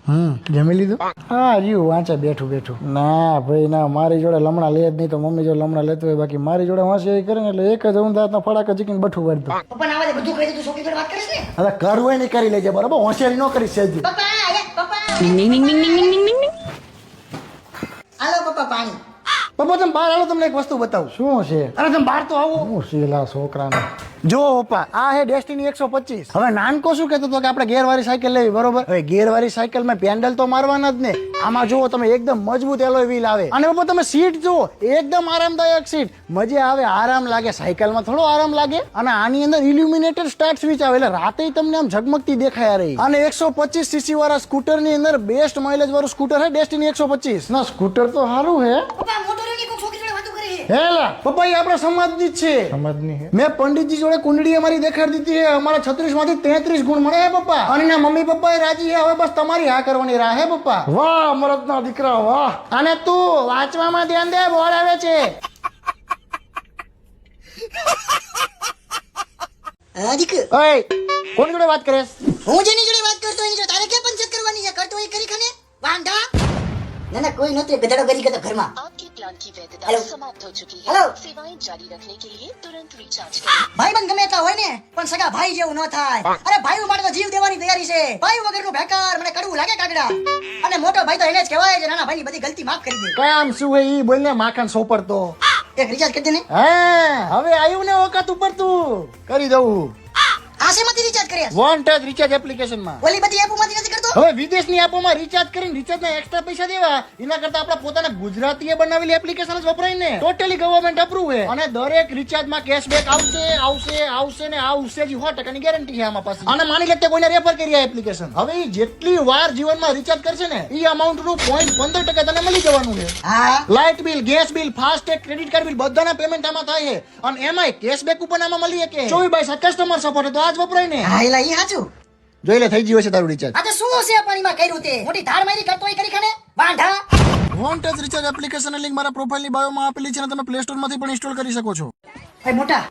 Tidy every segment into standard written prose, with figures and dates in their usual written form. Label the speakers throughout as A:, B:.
A: જમી લીધું? હા રહ્યું વાંચે બેઠું. ના ભાઈ ના, મારી જોડે લમણા લે જ નહીં તો મમ્મી જોડે લમણા લેતો હોય, બાકી મારી જોડે હોશિયારી કરે ને એટલે એક જ ઊંધાતનો ફડાક ચીકીને બઠું વાળી દો.
B: પપ્પા ના આવે બધું કહી દે, તું છોકરી જોડે વાત કરીશ ને?
A: હવે કરવું હોય ને કરી લેજે, બરાબર? હોશિયારી ન કરી સેજ.
B: હાલો પપ્પા પાણી.
A: પપ્પા તમે બહાર આવો, તમને એક વસ્તુ બતાવું. શું છે? અરે તમે બહાર તો આવો. શું શીલા છોકરાને જો પપ્પા, આ હે ડેસ્ટિની 125. હવે નાનકો શું કહેતો હતો કે આપણે ગેરવાળી સાયકલ લેવી, બરોબર? હવે ગેરવાળી સાયકલમાં પેન્ડલ તો મારવાના જ ને. આમાં જુઓ તમે, એકદમ મજબૂત એલોય વ્હીલ આવે. અને પપ્પા તમે સીટ જુઓ, એકદમ આરામદાયક સીટ, મજા આવે, આરામ લાગે. સાયકલમાં થોડો આરામ લાગે. અને આની અંદર ઇલ્યુમિનેટેડ સ્ટાર્ટ સ્વિચ આવે એટલે રાતે તમને આમ ઝગમગતી દેખાય રહી. અને 125 સીસી વાળા સ્કૂટર ની અંદર બેસ્ટ માઇલેજ વાળું સ્કૂટર હે ડેસ્ટિની 125. ના સ્કૂટર તો સારું હે.
B: પપ્પા મોટો રેડી કોઈ છોકરી જોડે વાતો કરે છે.
A: હેલા પપ્પા, એ આપણા સમાજની જ છે. સમાજની હે? મેં પંડિતજી જોડે કુંડળી અમારી દેખાડી દીધી હે. અમારા 36 માંથી 33 ગુણ મળે હે પપ્પા. અને ના મમ્મી પપ્પા એ રાજી હે. હવે બસ તમારી હા કરવાની રાહ હે પપ્પા. વાહ અમરતના દીકરા વાહ. અને તું વાંચવામાં ધ્યાન દે, બોર્ડ આવે છે.
B: હાજીક
A: ઓય કોની જોડે વાત કરે?
B: હું જેની જોડે વાત કરતો એની જોડે તારે ક્યાં પંચાયત કરવાની છે? કરતો એ કરી ખને વાંઢા. ના ના કોઈ નતું, ગધેડો કરી ગયો ઘરમાં.
C: आपके प्लान की वैधता
B: हेलो।
C: समाप्त हो चुकी है।
B: हेलो।
C: सेवाएं जारी रखने के लिए तुरंत रिचार्ज करें।
B: ભાઈ બંધ ગમે એટલા હોય ને, પણ સગા ભાઈ જેવું ન થાય. અરે ભાઈ માટે તો જીવ દેવાની તૈયારી છે. ભાઈ વગરનું ભેકાર મને કડવું લાગે કાગડા. અને મોટો ભાઈ તો એને જ કહેવાય છે નાના ભાઈની બધી ગલતી માફ કરી દે.
A: કામ શું હે ઈ બોલને, માખણ સોપડતો.
B: એક રિચાર્જ કરી દે ને.
A: હા હવે આવ્યું ને ઓકાત ઉપર, તું કરી દઉં.
B: આ શેમાંથી રિચાર્જ કર્યા?
A: વન ટચ રિચાર્જ એપ્લિકેશન માં.
B: ઓલી બધી એપોમાંથી નથી કરતો?
A: હવે વિદેશની એપોમાં રિચાર્જ કરીને રિચાર્જના એક્સ્ટ્રા પૈસા દેવા એના કરતા આપણા પોતાના ગુજરાતીએ બનાવેલી એપ્લિકેશન જ વપરાય ને. ટોટલી ગવર્મેન્ટ અપ્રૂવ છે. અને દરેક રિચાર્જમાં કેશબેક આવશે ને આવશે જ. 100% ની ગેરંટી છે આમાં પાછી. અને માની લે કે કોઈને રેફર કરી આ એપ્લિકેશન, હવે ઈ જેટલી વાર જીવનમાં રિચાર્જ કરશે ને ઈ અમાઉન્ટ નું 0.15% તને મળી જવાનું છે.
B: હા
A: light bill, gas bill, FASTag, credit card bill બધાના પેમેન્ટ આમાં થાય છે. અને એમાંય કેશબેક કૂપન આમાં મળી કે 24/7 કસ્ટમર સપોર્ટ તો આજ વપરાય ને.
B: હા એલા ઈ સાચું.
A: જોઈ લે, થઈ ગયું છે તારું રિચાર્જ.
B: આ તો શું છે પાણીમાં કર્યું તે? મોટી ધાર મારી કરતો એ કરી ખને વાંઢા.
A: વન ટચ રિચાર્જ એપ્લિકેશનની લિંક મારા પ્રોફાઇલની બાયોમાં આપેલી છે અને તમે પ્લે સ્ટોર માંથી પણ ઇન્સ્ટોલ કરી શકો છો.
B: એ મોટા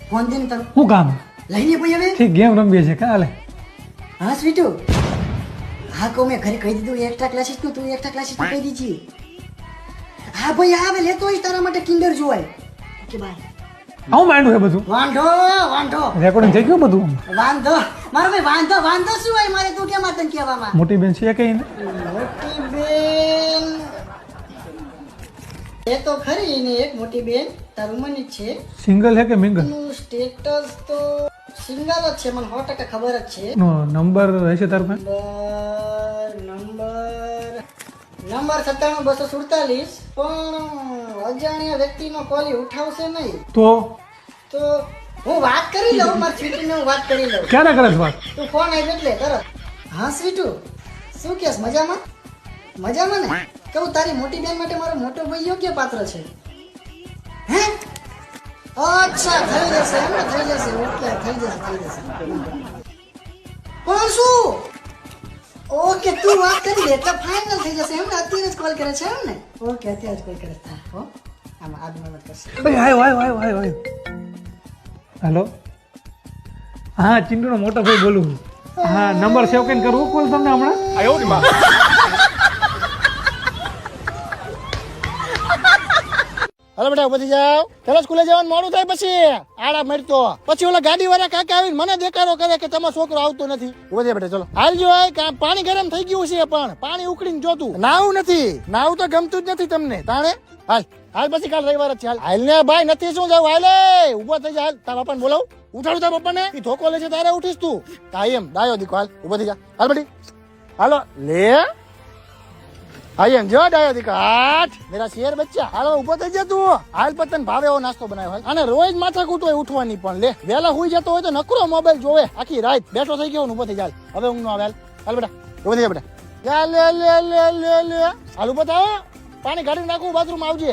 B: ફોન દે ને તારું.
D: શું કામ?
B: લઈને ભાઈ હવે
D: ઠીક, ગેમ રમીએ છે કાલે.
B: હા સ્વીટુ. હા કહું મેં ઘરે કહી દીધું એક્સ્ટ્રા ક્લાસીસ નું, તું એક્સ્ટ્રા ક્લાસીસ નું કહી દીધી. હા ભાઈ આવે લેતો હોય તારા માટે કિન્ડર જોય. Okay bye.
D: આવું માંડું છે બધું.
B: વાંઢો
D: રેકોર્ડિંગ થઈ ગયું બધું.
B: વાંધો મારો ભાઈ વાંધો શું હોય મારે? તું કેમ તને કહેવામાં?
D: મોટી બેન છે કઈ ને?
B: મોટી બેન એ તો ખરી ને, એક મોટી બેન તારું મને જ છે.
D: સિંગલ હે કે મિંગલ?
B: એનું સ્ટેટસ તો સિંગલ જ છે, મને 100% ખબર જ છે.
D: નો નંબર હશે તાર પાસે?
B: નંબર 97 247, પણ અજાણ્યા વ્યક્તિનો કોલ ઉઠાવશે નહીં.
D: તો
B: હું વાત કરી લઉં, મારી સ્વીટીને હું વાત કરી લઉં.
D: ક્યારે કરે છે વાત?
B: તું ફોન આવી એટલે તરત. હા સ્વીટુ શું કેસ? મજામાં ને? કહું તારી મોટી બેન માટે મારો મોટો ભાઈ યોગ્ય પાત્ર છે. હે અચ્છા, થઈ જશે એમ ને? થઈ જશે. ઓકે થઈ જશે. પણ શું? ઓકે તું વાત કરી લે એટલે ફાઇનલ થઈ જશે એમ ને? અત્યારે જ કોલ કરે છે એમ ને? ઓકે અત્યારે જ કોલ કરે છે. હો આમાં આદમી મત કરશે.
D: ભાઈ આયો. હેલો, હા ચિંટુનો મોટો ભાઈ બોલું. હા નંબર સેવ કરીને કરવું કોલ તમને હમણાં.
A: હાલો બેટા બધી જાવ. પેલા સ્કૂલે જવાનું મોડું થાય પછી આડા મરતો. પછી ઓલા ગાડી વાળા કાકા આવીને મને દેખાડો કરે કે તમારો છોકરો આવતો નથી. ઉભા બેટા ચલો હાલજો. પાણી ગરમ થઈ ગયું છે પણ પાણી ઉકળીને જોતું. નાવું નથી, નાવું તો ગમતું જ નથી તમને તાણે. હાલ પછી કાલ રવિવાર જ છે. હાલ ને ભાઈ નથી શું જાવ? હાલે ઉભો થઈ જા. હાલ તારા પપ્પાને બોલાવ. ઉઠાડું તારા પપ્પાને. ઈ ધોકો લે છે તારે ઉઠીશ તું. એમ ડાયો દીકો. હાલ ઉભો થઈ જા. હાલ બેટી હાલો લે. એમ જો ડાયો દીકો. હાથ મેરા શેર બચ્ચા. હાલો ઉભો થઈ જા તું. હાલ પતન ભાવે એવો નાસ્તો બનાવ્યો. અને રોજ માથા કૂટ હોય ઉઠવાની પણ. લે વેલા હુઈ જતો હોય તો નકરો મોબાઈલ જોવે આખી રાત. બેઠો થઈ ગયો ઉભો થઈ જા. હવે ઊંઘ નો આવે. હાલ બેટા ઉભો થઈ જા બેટા. લે હાલ ઉભો થાવ. પાણી કાઢી નાખું, બાથરૂમ આવજે.